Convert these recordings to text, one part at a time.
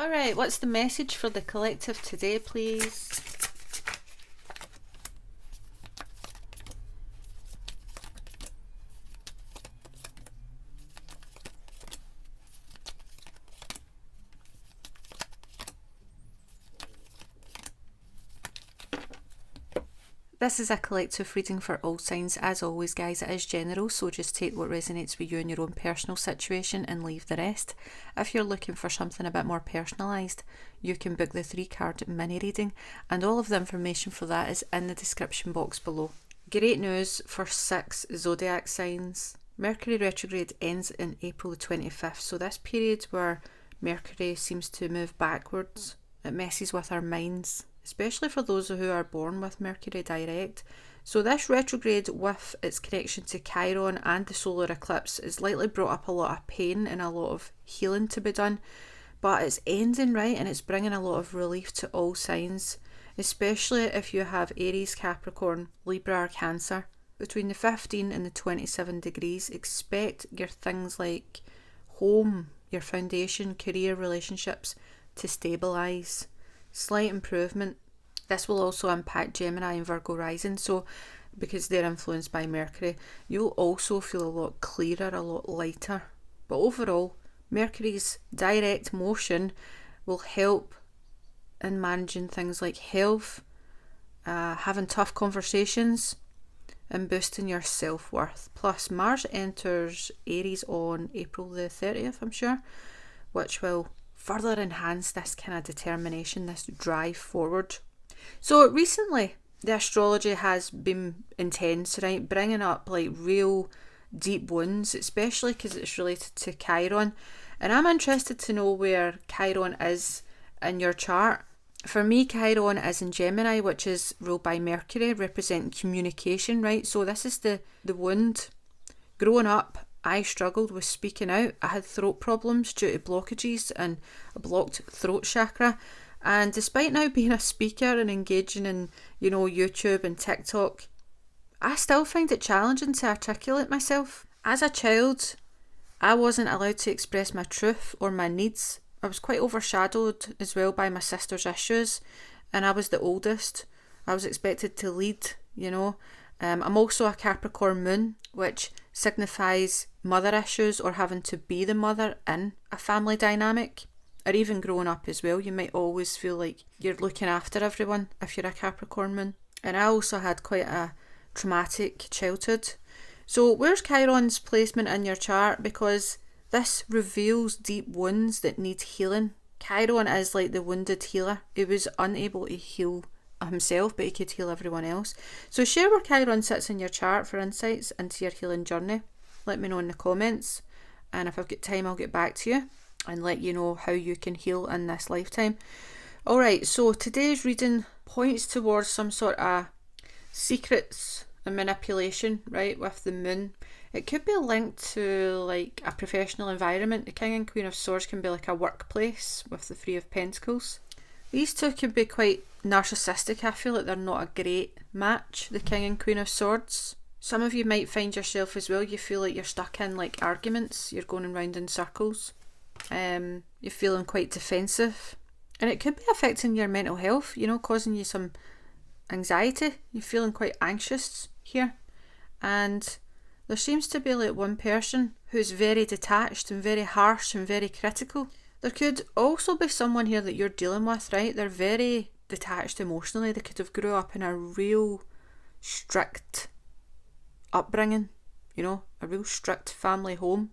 Alright, what's the message for the collective today, please? This is a collective reading for all signs. As always, guys, it is general, so just take what resonates with you in your own personal situation and leave the rest. If you're looking for something a bit more personalised, you can book the 3-card mini reading, and all of the information for that is in the description box below. Great news for 6 zodiac signs. Mercury Retrograde ends in April the 25th, so this period where Mercury seems to move backwards, it messes with our minds, especially for those who are born with Mercury direct. So this retrograde, with its connection to Chiron and the solar eclipse, is likely brought up a lot of pain and a lot of healing to be done, but it's ending right, and it's bringing a lot of relief to all signs, especially if you have Aries, Capricorn, Libra or Cancer. Between the 15 and the 27 degrees, expect your things like home, your foundation, career, relationships to stabilise. Slight improvement. This will also impact Gemini and Virgo rising, so because they're influenced by Mercury, you'll also feel a lot clearer, a lot lighter. But overall, Mercury's direct motion will help in managing things like health, having tough conversations, and boosting your self-worth. Plus, Mars enters Aries on April the 30th, I'm sure, which will further enhance this kind of determination, this drive forward. So recently, the astrology has been intense, right? Bringing up like real deep wounds, especially because it's related to Chiron. And I'm interested to know where Chiron is in your chart. For me, Chiron is in Gemini, which is ruled by Mercury, representing communication, right? So this is the wound. Growing up, I struggled with speaking out. I had throat problems due to blockages and a blocked throat chakra. And despite now being a speaker and engaging in, YouTube and TikTok, I still find it challenging to articulate myself. As a child, I wasn't allowed to express my truth or my needs. I was quite overshadowed as well by my sister's issues, and I was the oldest. I was expected to lead, I'm also a Capricorn moon, which signifies mother issues or having to be the mother in a family dynamic, or even growing up as well. You might always feel like you're looking after everyone if you're a Capricorn moon. And I also had quite a traumatic childhood. So where's Chiron's placement in your chart? Because this reveals deep wounds that need healing. Chiron is like the wounded healer. He was unable to heal himself, but he could heal everyone else. So share where Chiron sits in your chart for insights into your healing journey. Let me know in the comments, and if I've got time I'll get back to you and let you know how you can heal in this lifetime. Alright, so today's reading points towards some sort of secrets and manipulation, right, with the moon. It could be linked to like a professional environment. The King and Queen of Swords can be like a workplace with the Three of Pentacles. These two could be quite narcissistic. I feel like they're not a great match, the King and Queen of Swords. Some of you might find yourself as well, you feel like you're stuck in like arguments, you're going around in circles, you're feeling quite defensive, and it could be affecting your mental health, causing you some anxiety. You're feeling quite anxious here, and there seems to be like one person who's very detached and very harsh and very critical. There could also be someone here that you're dealing with, right? They're very detached emotionally. They could have grew up in a real strict upbringing, a real strict family home.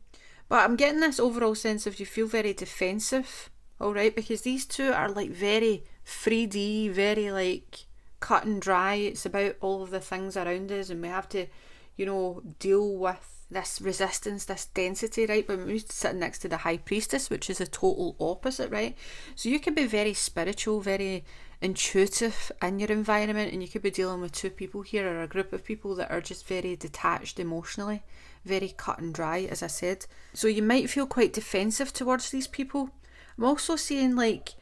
But I'm getting this overall sense of you feel very defensive, alright? Because these two are like very 3D, very like cut and dry. It's about all of the things around us, and we have to, deal with this resistance, this density, right? But we're sitting next to the High Priestess, which is a total opposite, right? So you could be very spiritual, very intuitive in your environment, and you could be dealing with two people here, or a group of people that are just very detached emotionally, very cut and dry, as I said. So you might feel quite defensive towards these people. I'm also seeing like,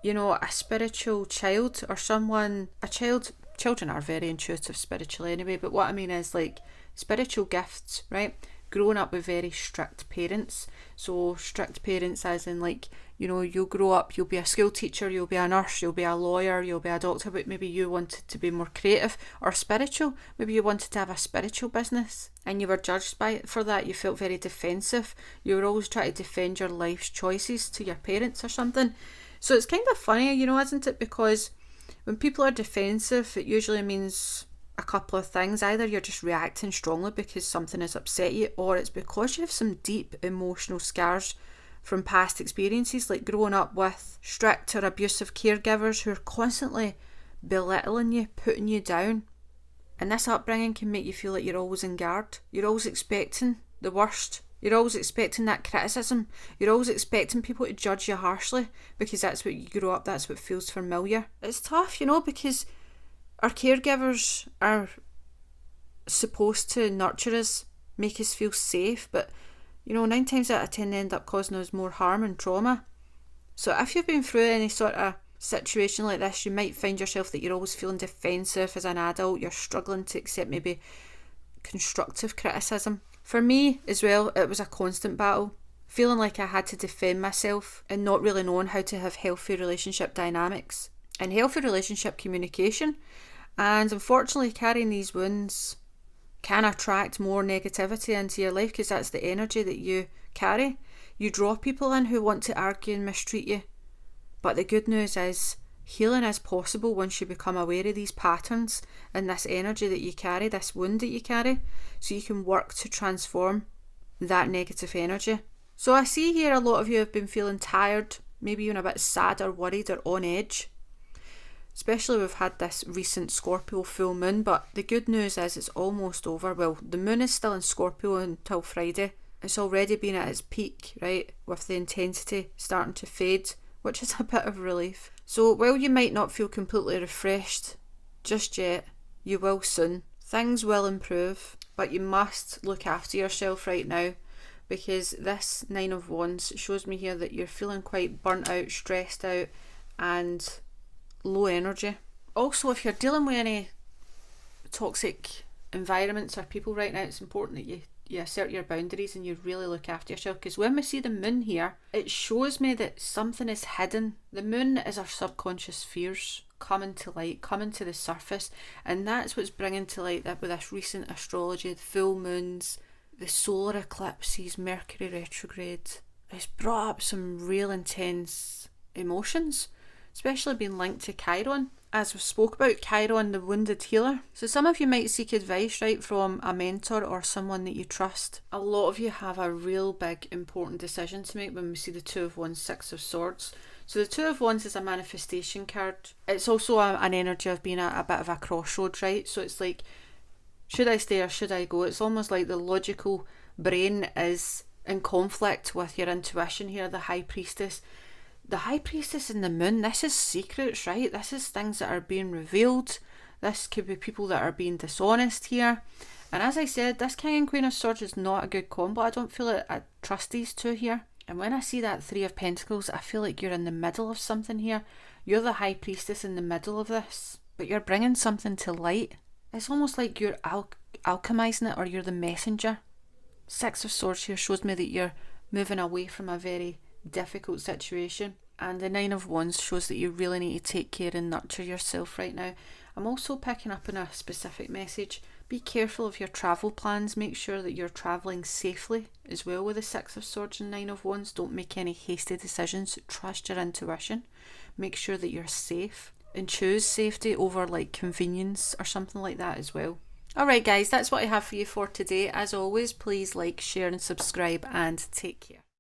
a spiritual child or someone, children are very intuitive spiritually anyway, but what I mean is like spiritual gifts, right? growing up with very strict parents. So strict parents as in like, you know, you'll grow up, you'll be a school teacher, you'll be a nurse, you'll be a lawyer, you'll be a doctor, but maybe you wanted to be more creative or spiritual. Maybe you wanted to have a spiritual business and you were judged by it for that. You felt very defensive. You were always trying to defend your life's choices to your parents or something. So it's kind of funny, you know, isn't it? Because when people are defensive, it usually means a couple of things. Either you're just reacting strongly because something has upset you, or it's because you have some deep emotional scars from past experiences, like growing up with strict or abusive caregivers who are constantly belittling you, putting you down. And this upbringing can make you feel like you're always on guard. You're always expecting the worst. You're always expecting that criticism. You're always expecting people to judge you harshly because that's what you grow up, that's what feels familiar. It's tough, you know, because our caregivers are supposed to nurture us, make us feel safe, but you know, 9 times out of 10 they end up causing us more harm and trauma. So if you've been through any sort of situation like this, you might find yourself that you're always feeling defensive as an adult. You're struggling to accept maybe constructive criticism. For me as well, it was a constant battle, feeling like I had to defend myself and not really knowing how to have healthy relationship dynamics and healthy relationship communication. And unfortunately, carrying these wounds can attract more negativity into your life because that's the energy that you carry. You draw people in who want to argue and mistreat you. But the good news is healing is possible once you become aware of these patterns and this energy that you carry, this wound that you carry, so you can work to transform that negative energy. So I see here a lot of you have been feeling tired, maybe even a bit sad or worried or on edge. Especially we've had this recent Scorpio full moon, but the good news is it's almost over. Well, the moon is still in Scorpio until Friday. It's already been at its peak, right, with the intensity starting to fade, which is a bit of relief. So while you might not feel completely refreshed just yet, you will soon. Things will improve, but you must look after yourself right now, because this 9 of Wands shows me here that you're feeling quite burnt out, stressed out, and low energy. Also, if you're dealing with any toxic environments or people right now, it's important that you assert your boundaries and you really look after yourself, because when we see the moon here, it shows me that something is hidden. The moon is our subconscious fears coming to light, coming to the surface, and that's what's bringing to light that with this recent astrology, the full moons, the solar eclipses, Mercury Retrograde. It's brought up some real intense emotions, especially being linked to Chiron. As we spoke about, Chiron, the wounded healer. So some of you might seek advice, right, from a mentor or someone that you trust. A lot of you have a real big important decision to make when we see the 2 of Wands, 6 of Swords. So the 2 of Wands is a manifestation card. It's also an energy of being at a bit of a crossroads, right? So it's like, should I stay or should I go? It's almost like the logical brain is in conflict with your intuition here, the High Priestess. The High Priestess and the Moon, this is secrets, right? This is things that are being revealed. This could be people that are being dishonest here. And as I said, this King and Queen of Swords is not a good combo. I don't feel like I trust these two here. And when I see that 3 of Pentacles, I feel like you're in the middle of something here. You're the High Priestess in the middle of this, but you're bringing something to light. It's almost like you're alchemizing it, or you're the messenger. 6 of Swords here shows me that you're moving away from a very difficult situation, and the 9 of Wands shows that you really need to take care and nurture yourself right now. I'm also picking up on a specific message. Be careful of your travel plans. Make sure that you're travelling safely as well with the 6 of Swords and 9 of Wands. Don't make any hasty decisions. Trust your intuition. Make sure that you're safe and choose safety over like convenience or something like that as well. Alright guys, that's what I have for you for today. As always, please like, share and subscribe, and take care.